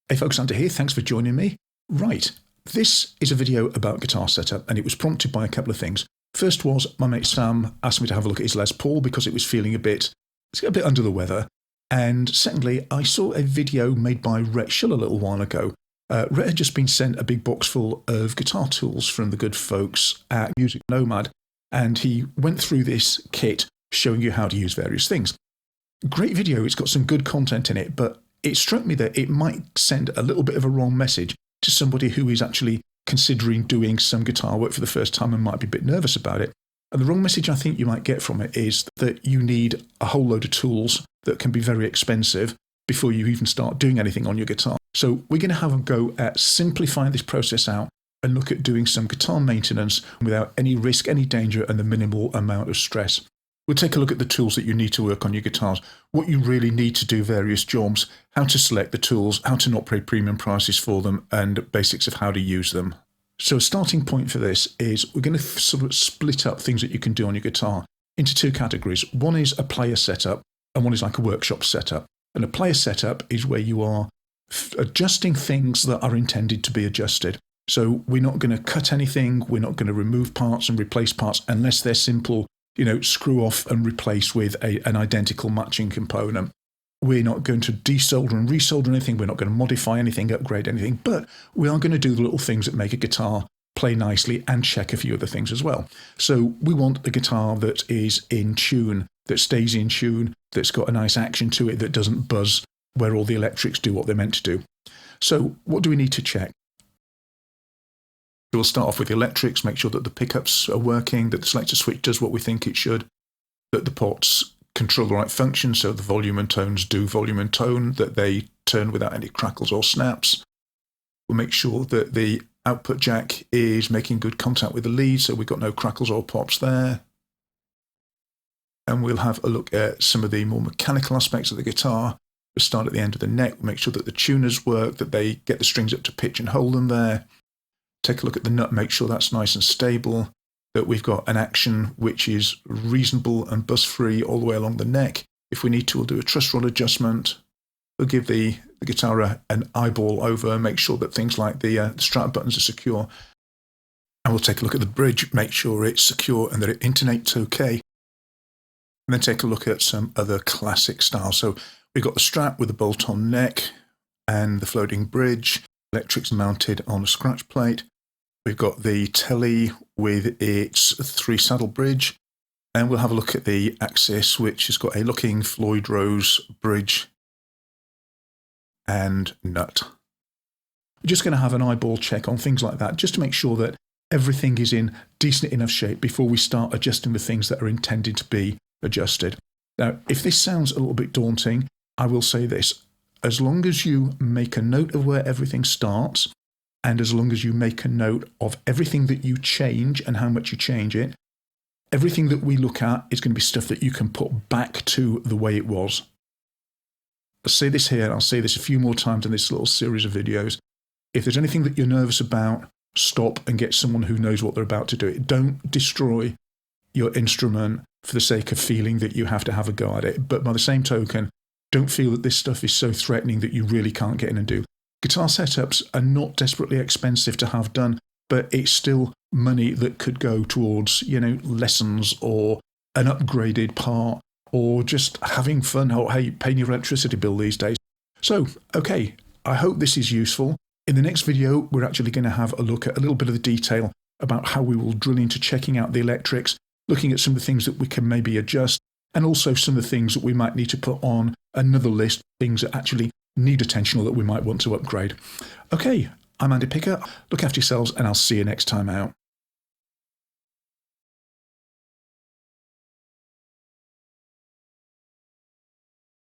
Hey folks, Andy here, thanks for joining me. Right, this is a video about guitar setup and it was prompted by a couple of things. First was my mate Sam asked me to have a look at his Les Paul because it was feeling a bit under the weather. And secondly, I saw a video made by Rhett Shull a little while ago. Rhett had just been sent a big box full of guitar tools from the good folks at Music Nomad, and he went through this kit showing you how to use various things. Great video, it's got some good content in it, but it struck me that it might send a little bit of a wrong message to somebody who is actually considering doing some guitar work for the first time and might be a bit nervous about it. And the wrong message I think you might get from it is that you need a whole load of tools that can be very expensive before you even start doing anything on your guitar. So we're going to have a go at simplifying this process out and look at doing some guitar maintenance without any risk, any danger, and the minimal amount of stress. We'll take a look at the tools that you need to work on your guitars, what you really need to do various jobs, how to select the tools, how to not pay premium prices for them, and basics of how to use them. So a starting point for this is we're going to sort of split up things that you can do on your guitar into two categories. One is a player setup and one is like a workshop setup. And a player setup is where you are adjusting things that are intended to be adjusted. So we're not going to cut anything, we're not going to remove parts and replace parts unless they're simple, screw off and replace with an identical matching component. We're not going to desolder and resolder anything. We're not going to modify anything, upgrade anything, but we are going to do the little things that make a guitar play nicely and check a few other things as well. So we want a guitar that is in tune, that stays in tune, that's got a nice action to it, that doesn't buzz where all the electrics do what they're meant to do. So what do we need to check? We'll start off with the electrics, make sure that the pickups are working, that the selector switch does what we think it should, that the pots control the right function, so the volume and tones do volume and tone, that they turn without any crackles or snaps. We'll make sure that the output jack is making good contact with the lead, so we've got no crackles or pops there. And we'll have a look at some of the more mechanical aspects of the guitar. We'll start at the end of the neck, we'll make sure that the tuners work, that they get the strings up to pitch and hold them there. Take a look at the nut, make sure that's nice and stable, that we've got an action which is reasonable and buzz-free all the way along the neck. If we need to, we'll do a truss rod adjustment. We'll give the guitar an eyeball over, make sure that things like the strap buttons are secure. And we'll take a look at the bridge, make sure it's secure and that it intonates okay. And then take a look at some other classic styles. So we've got the strap with the bolt-on neck and the floating bridge, electrics mounted on a scratch plate. We've got the telly with its 3-saddle bridge, and we'll have a look at the Axis, which has got a looking Floyd Rose bridge and nut. We're just going to have an eyeball check on things like that, just to make sure that everything is in decent enough shape before we start adjusting the things that are intended to be adjusted. Now, if this sounds a little bit daunting, I will say this. As long as you make a note of where everything starts, and as long as you make a note of everything that you change and how much you change it, everything that we look at is going to be stuff that you can put back to the way it was. I'll say this here, and I'll say this a few more times in this little series of videos. If there's anything that you're nervous about, stop and get someone who knows what they're about to do. Don't destroy your instrument for the sake of feeling that you have to have a go at it. But by the same token, don't feel that this stuff is so threatening that you really can't get in and do. Guitar setups are not desperately expensive to have done, but it's still money that could go towards, lessons or an upgraded part or just having fun or paying your electricity bill these days. So, okay, I hope this is useful. In the next video, we're actually going to have a look at a little bit of the detail about how we will drill into checking out the electrics, looking at some of the things that we can maybe adjust, and also some of the things that we might need to put on another list, things that actually need attention or that we might want to upgrade. Okay, I'm Andy Picker. Look after yourselves and I'll see you next time out.